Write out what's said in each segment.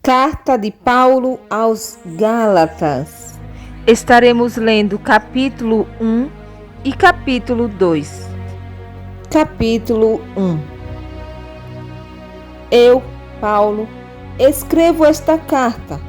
Carta de Paulo aos Gálatas. Estaremos lendo capítulo 1 e capítulo 2. Capítulo 1. Eu, Paulo, escrevo esta carta.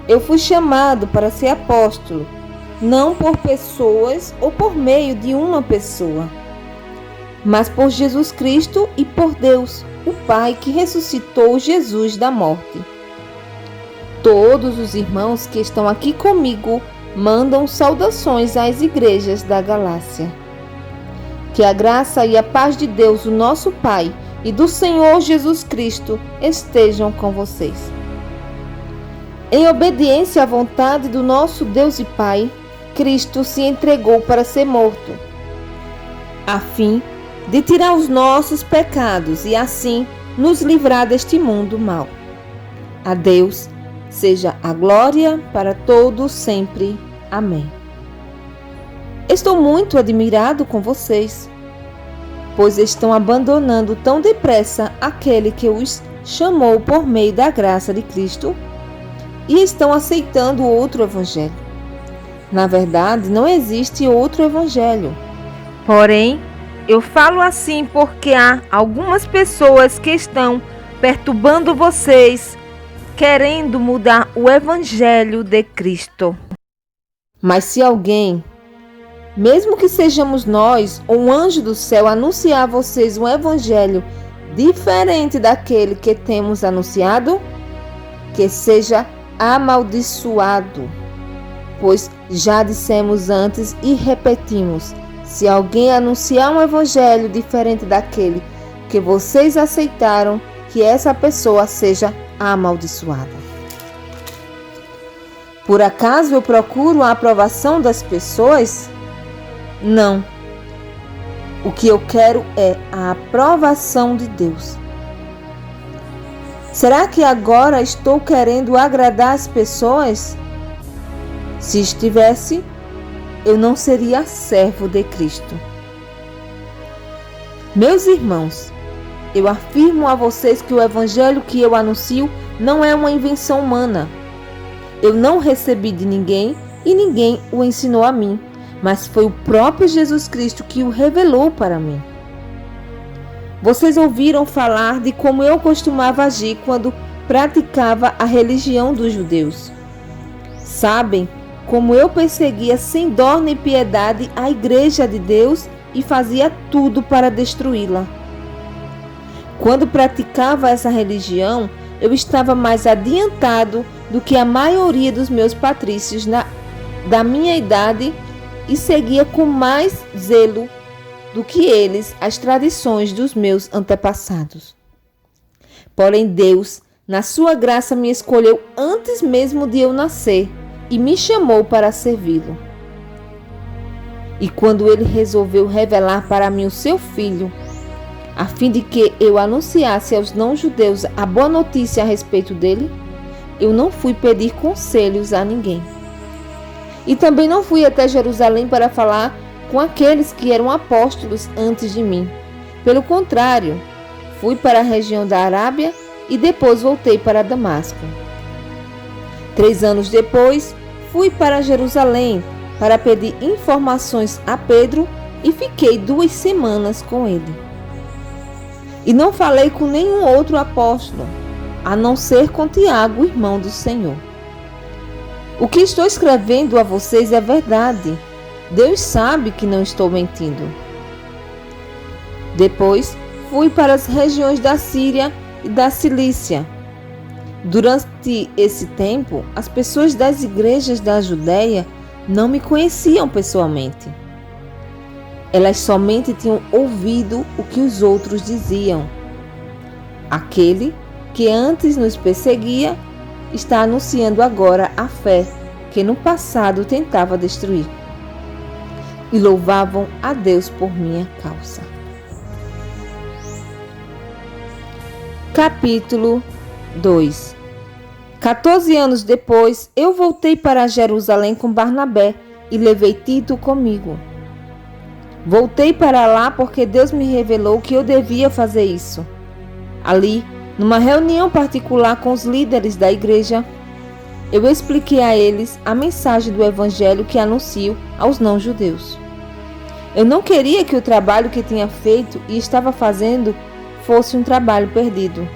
Eu fui chamado para ser apóstolo, não por pessoas ou por meio de uma pessoa, mas por Jesus Cristo e por Deus, o Pai que ressuscitou Jesus da morte. Todos os irmãos que estão aqui comigo mandam saudações às igrejas da Galácia. Que a graça e a paz de Deus, o nosso Pai, e do Senhor Jesus Cristo estejam com vocês. Em obediência à vontade do nosso Deus e Pai, Cristo se entregou para ser morto, a fim de tirar os nossos pecados e assim nos livrar deste mundo mau. A Deus seja a glória para todos sempre. Amém. Estou muito admirado com vocês, pois estão abandonando tão depressa aquele que os chamou por meio da graça de Cristo e estão aceitando outro evangelho. Na verdade, não existe outro evangelho. Porém, eu falo assim porque há algumas pessoas que estão perturbando vocês, querendo mudar o evangelho de Cristo. Mas se alguém, mesmo que sejamos nós ou um anjo do céu, anunciar a vocês um evangelho diferente daquele que temos anunciado, que seja amaldiçoado. Pois já dissemos antes e repetimos: se alguém anunciar um evangelho diferente daquele que vocês aceitaram, que essa pessoa seja amaldiçoada. Por acaso eu procuro a aprovação das pessoas? Não. O que eu quero é a aprovação de Deus. Será que agora estou querendo agradar as pessoas? Se estivesse, eu não seria servo de Cristo. Meus irmãos, eu afirmo a vocês que o evangelho que eu anuncio não é uma invenção humana. Eu não recebi de ninguém e ninguém o ensinou a mim, mas foi o próprio Jesus Cristo que o revelou para mim. Vocês ouviram falar de como eu costumava agir quando praticava a religião dos judeus. Sabem como eu perseguia sem dó nem piedade a igreja de Deus e fazia tudo para destruí-la. Quando praticava essa religião, eu estava mais adiantado do que a maioria dos meus patrícios da minha idade e seguia com mais zelo do que eles as tradições dos meus antepassados. Porém, Deus, na sua graça, me escolheu antes mesmo de eu nascer e me chamou para servi-lo. E quando ele resolveu revelar para mim o seu Filho, a fim de que eu anunciasse aos não-judeus a boa notícia a respeito dele, eu não fui pedir conselhos a ninguém. E também não fui até Jerusalém para falar com aqueles que eram apóstolos antes de mim. Pelo contrário, fui para a região da Arábia e depois voltei para Damasco. 3 anos depois, fui para Jerusalém para pedir informações a Pedro e fiquei 2 semanas com ele. E não falei com nenhum outro apóstolo, a não ser com Tiago, irmão do Senhor. O que estou escrevendo a vocês é verdade. Deus sabe que não estou mentindo. Depois, fui para as regiões da Síria e da Cilícia. Durante esse tempo, as pessoas das igrejas da Judéia não me conheciam pessoalmente. Elas somente tinham ouvido o que os outros diziam. Aquele que antes nos perseguia está anunciando agora a fé que no passado tentava destruir. E louvavam a Deus por minha causa. Capítulo 2. 14 anos depois, eu voltei para Jerusalém com Barnabé e levei Tito comigo. Voltei para lá porque Deus me revelou que eu devia fazer isso. Ali Numa reunião particular com os líderes da igreja, eu expliquei a eles a mensagem do evangelho que anuncio aos não-judeus. Eu não queria que o trabalho que tinha feito e estava fazendo fosse um trabalho perdido.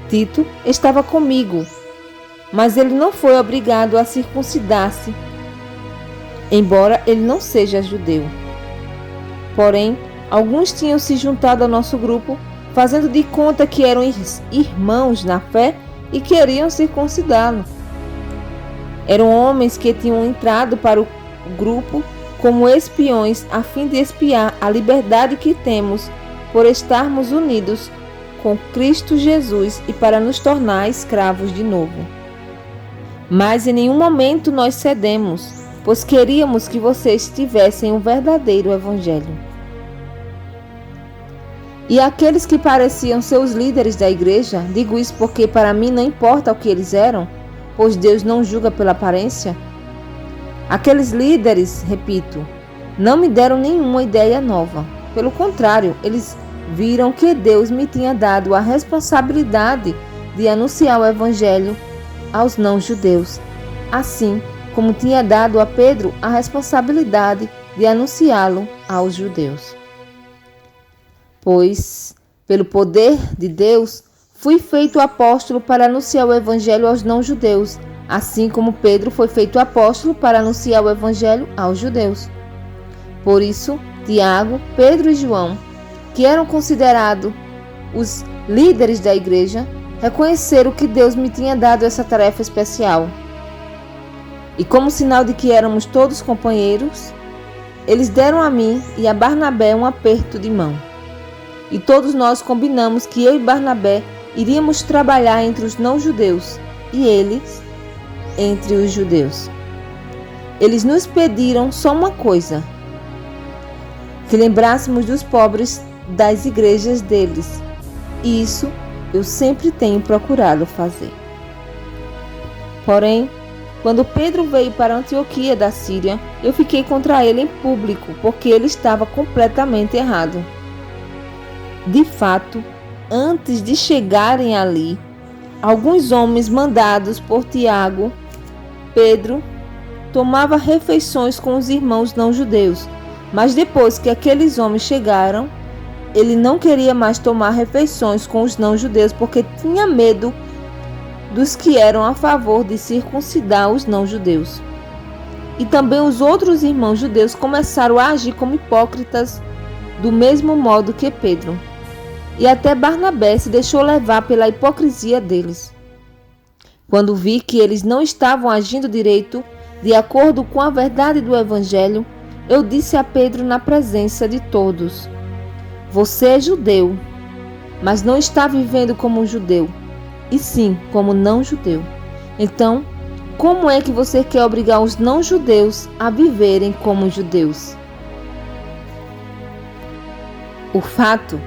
Tito estava comigo, mas ele não foi obrigado a circuncidar-se, embora ele não seja judeu. Porém, alguns tinham se juntado ao nosso grupo, fazendo de conta que eram irmãos na fé e queriam circuncidá-lo. Eram homens que tinham entrado para o grupo como espiões a fim de espiar a liberdade que temos por estarmos unidos com Cristo Jesus e para nos tornar escravos de novo. Mas em nenhum momento nós cedemos, pois queríamos que vocês tivessem o verdadeiro evangelho. E aqueles que pareciam ser os líderes da igreja, digo isso porque para mim não importa o que eles eram, pois Deus não julga pela aparência. Aqueles líderes, repito, não me deram nenhuma ideia nova. Pelo contrário, eles viram que Deus me tinha dado a responsabilidade de anunciar o evangelho aos não-judeus, assim como tinha dado a Pedro a responsabilidade de anunciá-lo aos judeus. Pois, pelo poder de Deus, fui feito apóstolo para anunciar o evangelho aos não-judeus, assim como Pedro foi feito apóstolo para anunciar o evangelho aos judeus. Por isso, Tiago, Pedro e João, que eram considerados os líderes da igreja, reconheceram que Deus me tinha dado essa tarefa especial. E como sinal de que éramos todos companheiros, eles deram a mim e a Barnabé um aperto de mão. E todos nós combinamos que eu e Barnabé iríamos trabalhar entre os não-judeus e eles entre os judeus. Eles nos pediram só uma coisa: que lembrássemos dos pobres das igrejas deles. E isso eu sempre tenho procurado fazer. Porém, quando Pedro veio para Antioquia da Síria, eu fiquei contra ele em público, porque ele estava completamente errado. De fato, antes de chegarem ali, alguns homens mandados por Tiago, Pedro tomava refeições com os irmãos não-judeus, mas depois que aqueles homens chegaram, ele não queria mais tomar refeições com os não-judeus porque tinha medo dos que eram a favor de circuncidar os não-judeus. E também os outros irmãos judeus começaram a agir como hipócritas do mesmo modo que Pedro. E até Barnabé se deixou levar pela hipocrisia deles. Quando vi que eles não estavam agindo direito, de acordo com a verdade do Evangelho, eu disse a Pedro na presença de todos: você é judeu, mas não está vivendo como um judeu, e sim como não-judeu. Então, como é que você quer obrigar os não-judeus a viverem como judeus? O fato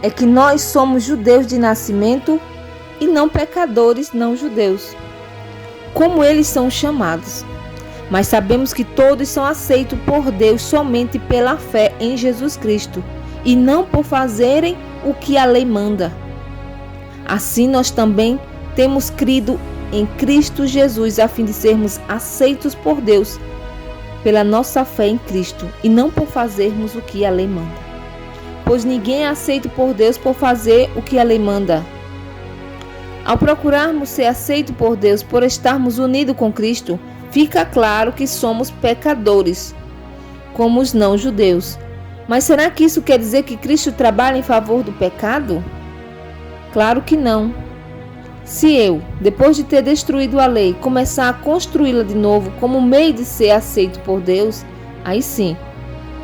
é que nós somos judeus de nascimento e não pecadores não-judeus, como eles são chamados. Mas sabemos que todos são aceitos por Deus somente pela fé em Jesus Cristo e não por fazerem o que a lei manda. Assim nós também temos crido em Cristo Jesus a fim de sermos aceitos por Deus pela nossa fé em Cristo e não por fazermos o que a lei manda. Pois ninguém é aceito por Deus por fazer o que a lei manda. Ao procurarmos ser aceito por Deus por estarmos unidos com Cristo, fica claro que somos pecadores, como os não-judeus. Mas será que isso quer dizer que Cristo trabalha em favor do pecado? Claro que não. Se eu, depois de ter destruído a lei, começar a construí-la de novo como meio de ser aceito por Deus, aí sim,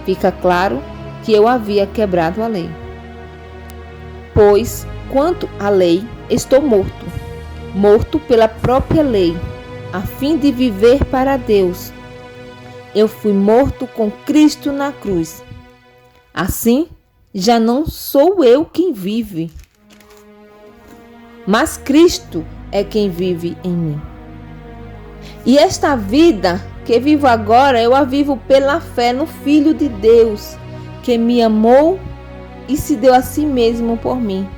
fica claro que eu havia quebrado a lei. Pois, quanto à lei, estou morto pela própria lei, a fim de viver para Deus. Eu fui morto com Cristo na cruz. Assim, já não sou eu quem vive, mas Cristo é quem vive em mim. E esta vida que vivo agora, eu a vivo pela fé no Filho de Deus, que me amou e se deu a si mesmo por mim.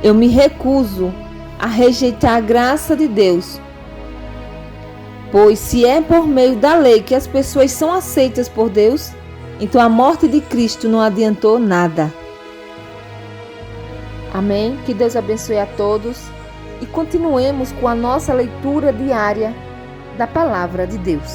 Eu me recuso a rejeitar a graça de Deus, pois se é por meio da lei que as pessoas são aceitas por Deus, então a morte de Cristo não adiantou nada. Amém? Que Deus abençoe a todos e continuemos com a nossa leitura diária da Palavra de Deus.